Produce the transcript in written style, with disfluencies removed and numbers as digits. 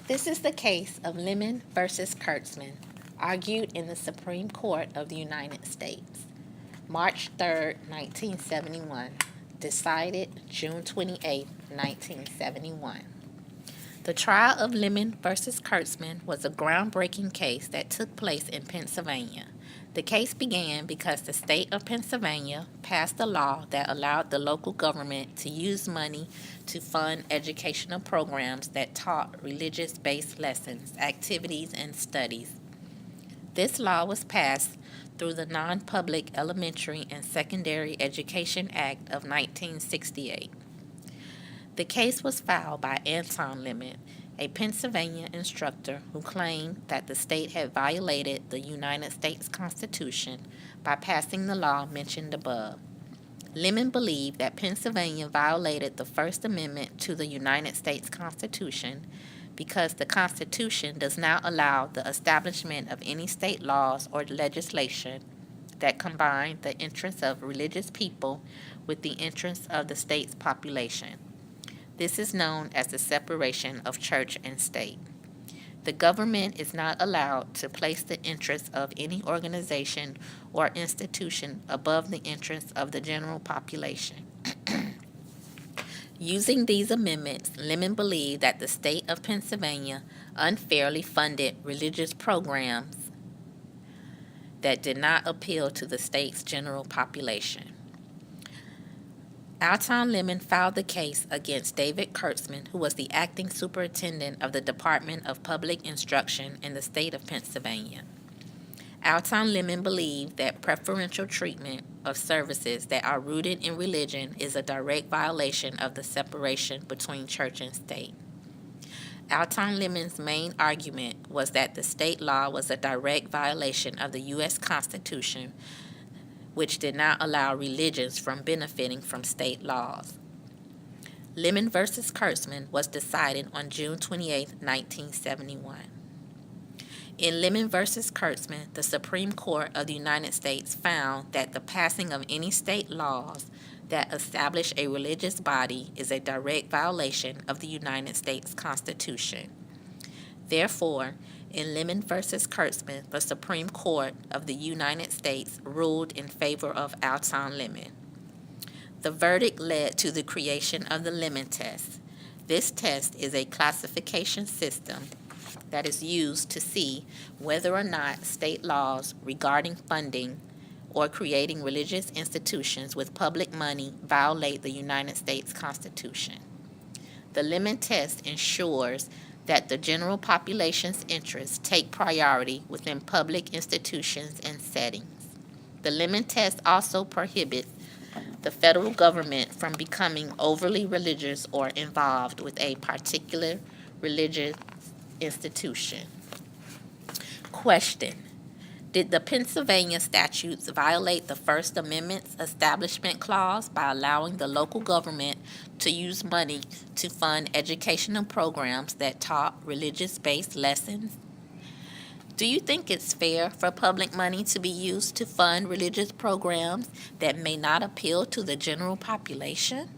This is the case of Lemon versus Kurtzman, argued in the Supreme Court of the United States. March 3, 1971. Decided June 28, 1971. The trial of Lemon versus Kurtzman was a groundbreaking case that took place in Pennsylvania. The case began because the state of Pennsylvania passed a law that allowed the local government to use money to fund educational programs that taught religious-based lessons, activities, and studies. This law was passed through the Non-Public Elementary and Secondary Education Act of 1968. The case was filed by Anton Lemon, a Pennsylvania instructor who claimed that the state had violated the United States Constitution by passing the law mentioned above. Lemon believed that Pennsylvania violated the First Amendment to the United States Constitution because the Constitution does not allow the establishment of any state laws or legislation that combine the interests of religious people with the interests of the state's population. This is known as the separation of church and state. The government is not allowed to place the interests of any organization or institution above the interests of the general population. Using these amendments, Lemon believed that the state of Pennsylvania unfairly funded religious programs that did not appeal to the state's general population. Anton Lemon filed the case against David Kurtzman, who was the acting superintendent of the Department of Public Instruction in the state of Pennsylvania. Anton Lemon believed that preferential treatment of services that are rooted in religion is a direct violation of the separation between church and state. Anton Lemon's main argument was that the state law was a direct violation of the U.S. Constitution, which did not allow religions from benefiting from state laws. Lemon versus Kurtzman was decided on June 28, 1971. In Lemon versus Kurtzman, the Supreme Court of the United States found that the passing of any state laws that establish a religious body is a direct violation of the United States Constitution. Therefore, in Lemon versus Kurtzman, the Supreme Court of the United States ruled in favor of Anton Lemon. The verdict led to the creation of the Lemon test. This test is a classification system that is used to see whether or not state laws regarding funding or creating religious institutions with public money violate the United States Constitution. The Lemon test ensures that the general population's interests take priority within public institutions and settings. The Lemon test also prohibits the federal government from becoming overly religious or involved with a particular religious institution. Question: did the Pennsylvania statutes violate the First Amendment's Establishment Clause by allowing the local government to use money to fund educational programs that taught religious-based lessons? Do you think it's fair for public money to be used to fund religious programs that may not appeal to the general population?